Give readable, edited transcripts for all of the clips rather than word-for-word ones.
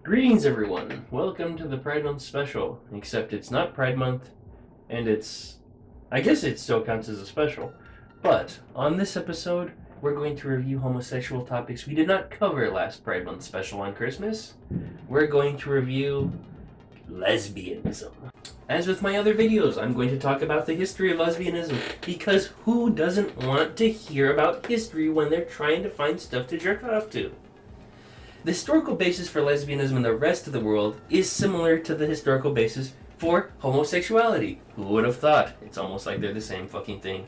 Greetings, everyone. Welcome to the Pride Month special. Except it's not Pride Month, and I guess it still counts as a special. But on this episode, we're going to review homosexual topics we did not cover last Pride Month special on Christmas. We're going to review lesbianism. As with my other videos, I'm going to talk about the history of lesbianism, because who doesn't want to hear about history when they're trying to find stuff to jerk off to? The historical basis for lesbianism in the rest of the world is similar to the historical basis for homosexuality. Who would have thought? It's almost like they're the same fucking thing.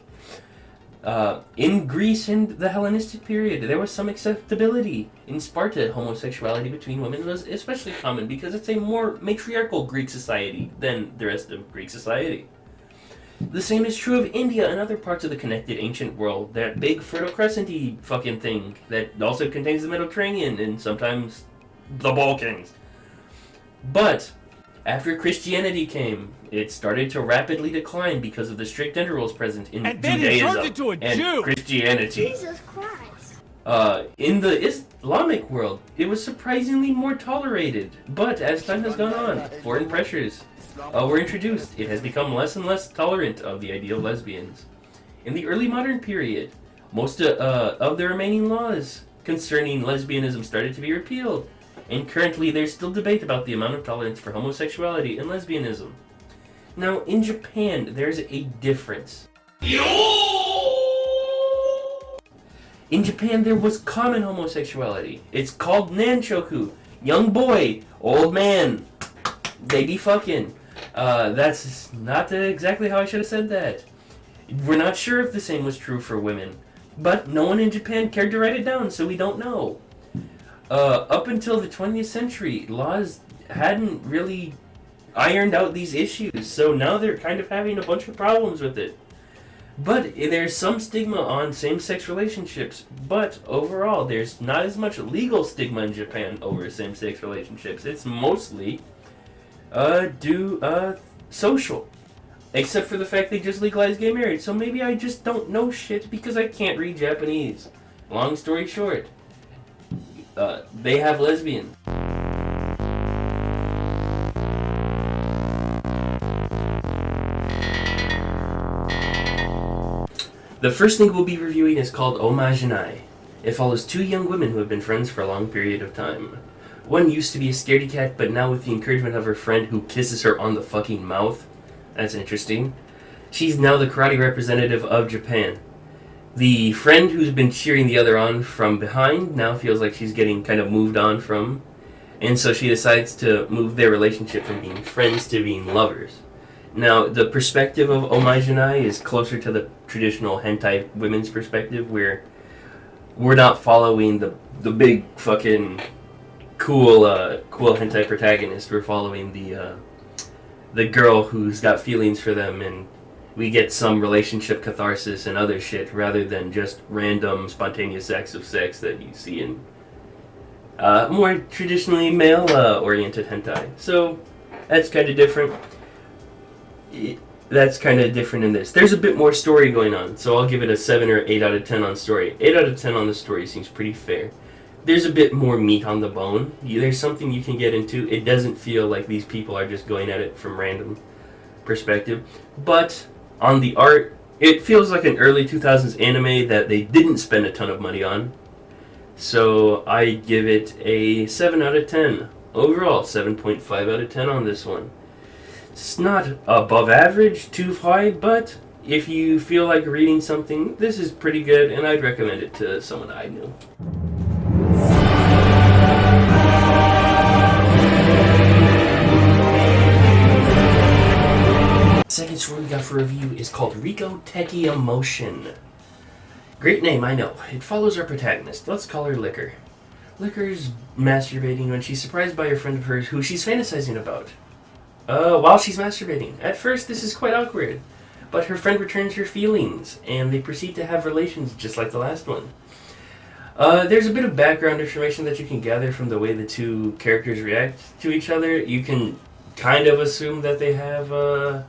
In Greece and the Hellenistic period, there was some acceptability. In Sparta, homosexuality between women was especially common because it's a more matriarchal Greek society than the rest of Greek society. The same is true of India and other parts of the connected ancient world. That big Fertile Crescent-y fucking thing that also contains the Mediterranean and sometimes the Balkans. But after Christianity came, it started to rapidly decline because of the strict gender roles present in Judaism and Christianity. Jesus Christ. In the Islamic world, it was surprisingly more tolerated. But as time has gone on, foreign pressures were introduced. It has become less and less tolerant of the idea of lesbians. In the early modern period, most of the remaining laws concerning lesbianism started to be repealed, and currently there's still debate about the amount of tolerance for homosexuality and lesbianism. Now, in Japan, there's a difference. In Japan, there was common homosexuality. It's called nanshoku. Young boy, old man, they be fucking. That's not exactly how I should have said that. We're not sure if the same was true for women, but no one in Japan cared to write it down, so we don't know. Up until the 20th century, laws hadn't really ironed out these issues, so now they're kind of having a bunch of problems with it. But there's some stigma on same-sex relationships, but overall there's not as much legal stigma in Japan over same-sex relationships. It's mostly social. Except for the fact they just legalized gay marriage, so maybe I just don't know shit because I can't read Japanese. Long story short, they have lesbians. The first thing we'll be reviewing is called Omajanai. It follows two young women who have been friends for a long period of time. One used to be a scaredy cat, but now with the encouragement of her friend who kisses her on the fucking mouth. That's interesting. She's now the karate representative of Japan. The friend who's been cheering the other on from behind now feels like she's getting kind of moved on from, and so she decides to move their relationship from being friends to being lovers. Now, the perspective of Omajanai is closer to the traditional hentai women's perspective, where we're not following the big fucking cool hentai protagonist. We're following the girl who's got feelings for them, and we get some relationship catharsis and other shit rather than just random spontaneous acts of sex that you see in more traditionally male oriented hentai. So that's kind of different. That's kind of different in this. There's a bit more story going on, so I'll give it a 7 or 8 out of 10 on story. 8 out of 10 on the story seems pretty fair. There's a bit more meat on the bone. There's something you can get into. It doesn't feel like these people are just going at it from random perspective. But on the art, it feels like an early 2000s anime that they didn't spend a ton of money on. So I give it a 7 out of 10. Overall, 7.5 out of 10 on this one. It's not above average, too high, but if you feel like reading something, this is pretty good, and I'd recommend it to someone I knew. Second story we got for review is called Riko Teki Emotion. Great name, I know. It follows our protagonist. Let's call her Liquor. Liquor's masturbating when she's surprised by a friend of hers who she's fantasizing about. While she's masturbating. At first, this is quite awkward, but her friend returns her feelings, and they proceed to have relations just like the last one. There's a bit of background information that you can gather from the way the two characters react to each other. You can kind of assume that they have a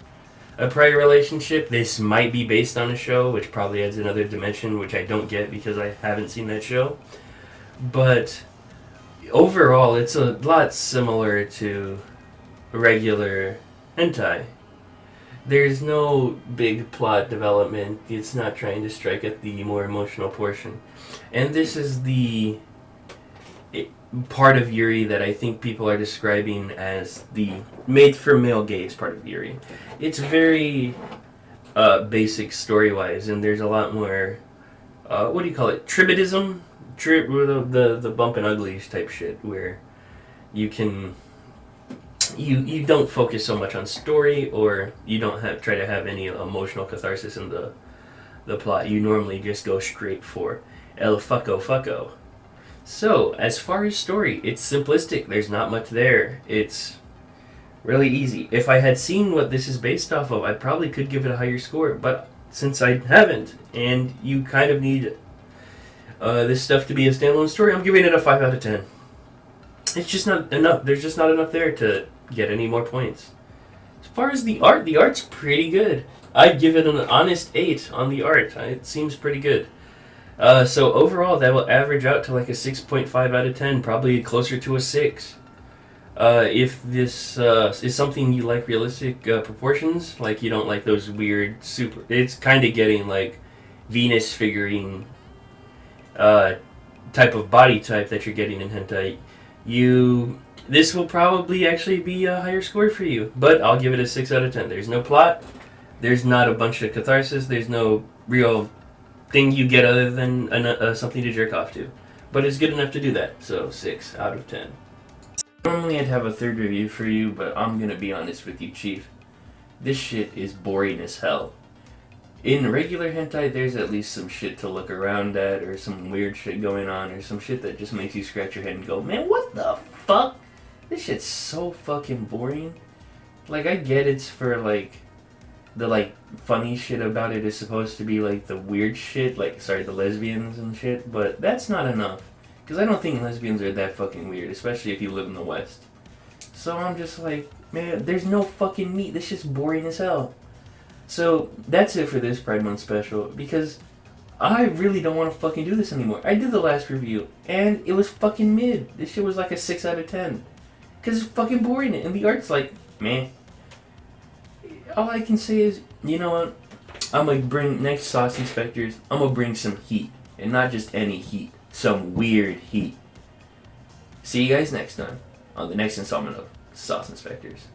prior relationship. This might be based on a show, which probably adds another dimension, which I don't get because I haven't seen that show. But overall, it's a lot similar to regular hentai. There's no big plot development. It's not trying to strike at the more emotional portion. And this is the part of Yuri that I think people are describing as the made for male gaze part of Yuri. It's very basic story wise, and there's a lot more. What do you call it? Tribidism, the bump and uglies type shit, where you can you don't focus so much on story, or you don't try to have any emotional catharsis in the plot. You normally just go straight for el fucko. So, as far as story, it's simplistic. There's not much there. It's really easy. If I had seen what this is based off of, I probably could give it a higher score. But since I haven't, and you kind of need this stuff to be a standalone story, I'm giving it a 5 out of 10. It's just not enough. There's just not enough there to get any more points. As far as the art's pretty good. I'd give it an honest 8 on the art. It seems pretty good. So overall, that will average out to like a 6.5 out of 10, probably closer to a 6. If this is something you like realistic proportions, like you don't like those weird super... It's kind of getting like Venus figurine type of body type that you're getting in hentai. This will probably actually be a higher score for you, but I'll give it a 6 out of 10. There's no plot. There's not a bunch of catharsis. There's no real thing you get other than something to jerk off to. But it's good enough to do that, so 6 out of 10. Normally I'd have a third review for you, but I'm gonna be honest with you, Chief. This shit is boring as hell. In regular hentai, there's at least some shit to look around at, or some weird shit going on, or some shit that just makes you scratch your head and go, man, what the fuck? This shit's so fucking boring. Like, I get it's for, like, the, like, funny shit about it is supposed to be, like, the weird shit, like, sorry, the lesbians and shit, but that's not enough. Because I don't think lesbians are that fucking weird, especially if you live in the West. So I'm just like, man, there's no fucking meat. This shit's boring as hell. So that's it for this Pride Month special, because I really don't want to fucking do this anymore. I did the last review, and it was fucking mid. This shit was like a 6 out of 10. Because it's fucking boring, and the art's like, meh. All I can say is, you know what? I'm gonna bring, next Sauce Inspectors, I'm gonna bring some heat. And not just any heat. Some weird heat. See you guys next time on the next installment of Sauce Inspectors.